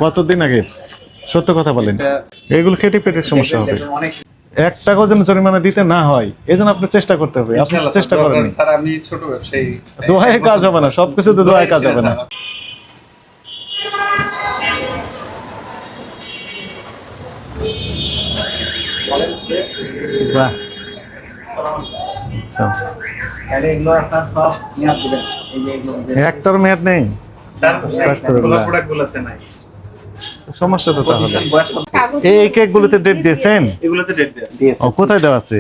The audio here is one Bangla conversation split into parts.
কতদিন আগে? সত্য কথা বলেন। এগুলো খেটে পেটের সমস্যা হবে। 1 টাকাও যেন জরিমানা দিতে না হয়, এই জন্য আপনি চেষ্টা করতে হবে। আপনি চেষ্টা করেন। স্যার আমি ছোট ব্যবসায়ী, দোয়ায় কাজ হবে না, সবকিছু তো দোয়ায় কাজ হবে না। বাহ, আচ্ছা। একটার মেয়াদ নেই, সমস্যা তো তাহলে। এই কেক গুলোতে ডেট দিয়েছেন? ও, কোথায় দেওয়া আছে?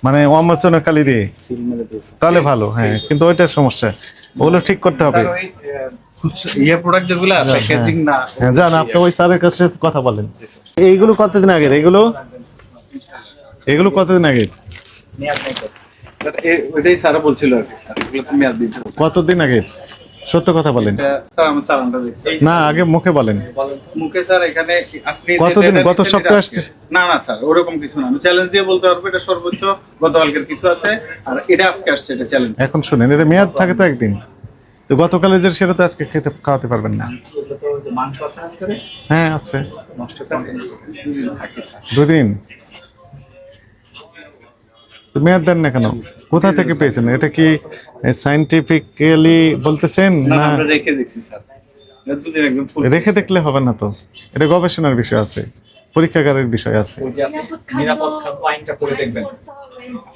মানে অমরচনের কালি দিয়ে? তাহলে ভালো, হ্যাঁ, কিন্তু ওইটার সমস্যা, ওগুলো ঠিক করতে হবে। প্রোডাক্ট যেগুলো প্যাকেজিং না, হ্যাঁ, জান, আপনি ওই স্যারের কাছে কথা বলেন। এইগুলো কতদিন আগের? এগুলো কতদিন আগের? ওইটাই স্যার বলছিল আর কি, স্যার এগুলো তো মেয়াদ দিতে হবে। কতদিন আগের? সত্য কথা বলেন। স্যার আমার চালানটা দেখতে না, আগে মুখে বলেন। মুখে স্যার এখানে আপনি কতদিন? গত সপ্তাহে আসছে? না না স্যার, ওরকম কিছু না, আমি চ্যালেঞ্জ দিয়ে বলতে পারবো এটা সর্বোচ্চ গতকালকের কিছু আছে, আর এটা আজকে আসছে, এটা চ্যালেঞ্জ। এখন শুনেন, এটা মেয়াদ থাকে তো একদিন, তো গতকালের যে সেটা তো আজকে খাওয়াতে পারবেন না। হ্যাঁ, আছে। 2 দিন তো মেয়াদ দেন না কেন? কোথা থেকে পেয়েছেন? এটা কি সাইন্টিফিক্যালি বলতেছেন না? আমরা রেখে দেখছি স্যার, দুদিন একদম ফুল রেখে দেখলে হবে না তো, এটা গবেষণার বিষয় আছে, পরীক্ষাগারের বিষয় আছে। নিরাপদ খাদ্য আইনটা পড়ে দেখবেন,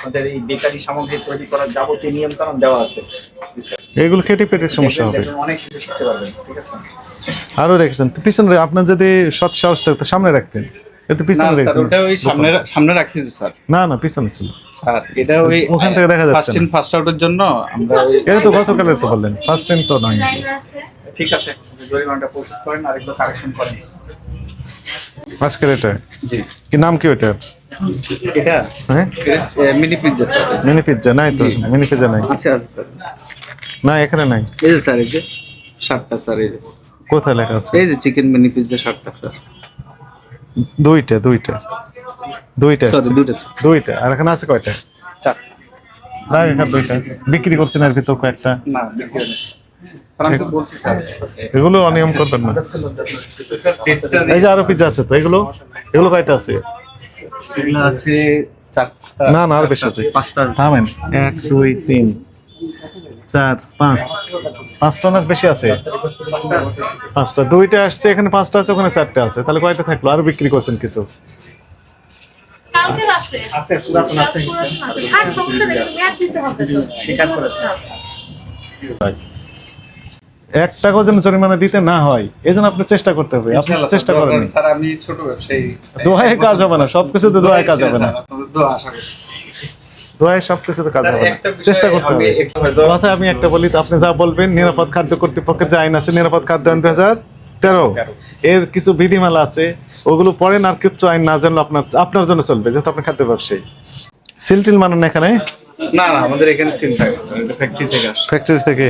আমাদের এই বেকারি সামগ্রী তৈরি করার যাবতীয় নিয়ম কানুন দেওয়া আছে। এগুলো খেটে পেটের সমস্যা হবে। অনেক কিছু শিখতে পারবেন, ঠিক আছে? আরো রেখেছেন তো পিছনে, আপনার যদি সৎ সাহস থাকতো সামনে রাখতেন, এত পিছনে রেখেছেন। ওটা ওই সামনে রাখছি তো স্যার। না না, পিছনে ছিল স্যার এটা ওই ওখান থেকে দেখা যাচ্ছে ফার্স্ট ইন ফার্স্ট আউটের জন্য আমরা এটা তো গতকালের তো বললেন, ফার্স্ট টাইম তো নয়। ঠিক আছে, জরিমানাটা পরিশোধ করেন আর এগুলো কারেকশন করেন। আজকের এটা জি। কি নাম কি ওটার? এটা হ্যাঁ, mini pizza sir. Mini pizza নাই তো? মিনি পিৎজা নাই? আচ্ছা স্যার, না, এখানে নাই। এই যে স্যার, এই যে 7টা স্যার, এই যে কোথায় লেখা আছে? এই যে চিকেন মিনি পিৎজা 7টা স্যার। দুইটা সরি, দুটো দুইটা। আর এখানে আছে কয়টা? 4টা। না, এখানে দুইটা বিক্রি করছেন, আর ভিতর কয়েকটা। না বিক্রি হয়নি স্যার। আমি তো বলছি স্যার, এগুলো অনিয়ম করবেন না। স্যার ডেটটা এই যে আরো পিৎজা আছে তো, এগুলো কয়টা আছে? এগুলো আছে 4টা। না না, আরো বেশি আছে। 5টা। থামেন, 1 2 3 4 5 5টা না, বেশি আছে। 5টা, দুইটা আসছে এখানে, 5টা আছে ওখানে, 4টা আছে, তাহলে কয়টা থাকলো? আরো বিক্রি করছেন কিছু? আছে, পুরাতন আছে, স্বীকার করেছে। 1 টাকাও যেন জরিমানা দিতে না হয়, এই জন্য আপনি চেষ্টা করতে হবে। আপনি চেষ্টা করেন। স্যার আমি ছোট ব্যবসায়ী, দোয়ায় কাজ হবে না, সবকিছু তো দোয়ায় কাজ হবে না। আপনাদের দোয়া আশা করছি। দোয়ায় সবকিছু তো কাজ হবে না, একটা বিষয় চেষ্টা করতে আমি হবে। একটু হয়তো কথা আমি একটা বলি তো, আপনি যা বলবেন, নিরাপদ খাদ্য কর্তৃপক্ষের যে আইন আছে, নিরাপদ খাদ্য আইন 2013, এর কিছু বিধিমালা আছে, ওগুলো পড়েন। আর কিছু আইন না জানলে আপনার জন্য চলবে, যেহেতু আপনি খাদ্য ব্যবসায়ী। সিলটিল মানেন এখানে? না না, আমাদের এখানে সিল থাকে স্যার, এটা ফ্যাক্টরি থেকে আসে। ফ্যাক্টরি থেকে?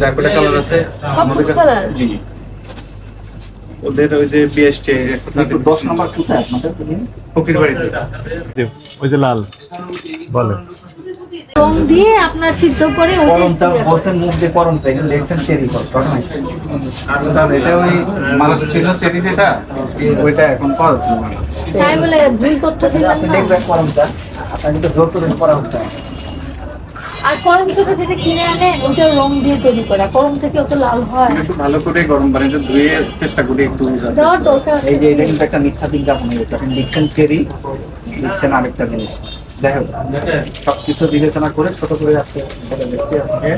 চারটা কালার আছে আমাদের কাছে। জি, ওদের ওই যে বিএসটি 10 নম্বর কোথায় আপনাদের? ফকির বাড়িতে। ওই যে লাল বলে রং দিয়ে আপনার সিদ্ধ করে করম চা বলছেন, মুখ দিয়ে করম চা, এখানে লেখছেন চেরি ফল। স্যার এটা ওই মানুষ ছিল চেরি, যেটা ওইটা এখন পাওয়া যাচ্ছে না। তাই বলে ভুল তথ্য দিলেন না। দেখবেন করম চা, আপনাকে তো জোর করে করা হচ্ছে। আর করম থেকে যেটা কিনে আনে ওটা রং দিয়ে তৈরি করা, করম থেকে ওটা লাল হয়। একটু ভালো করে গরম পানিতে ধুয়ে চেষ্টা করি একটু। দেওয়ার দরকার আছে। এই যে এটা কিন্তু একটা মিথ্যা বিজ্ঞাপন হয়ে গেছে, আপনি লিখছেন চেরি, লিখছেন আরেকটা জিনিস। যাই হোক, সবকিছু বিবেচনা করে ছোট করে আসতে বলে দিচ্ছি আপনাকে।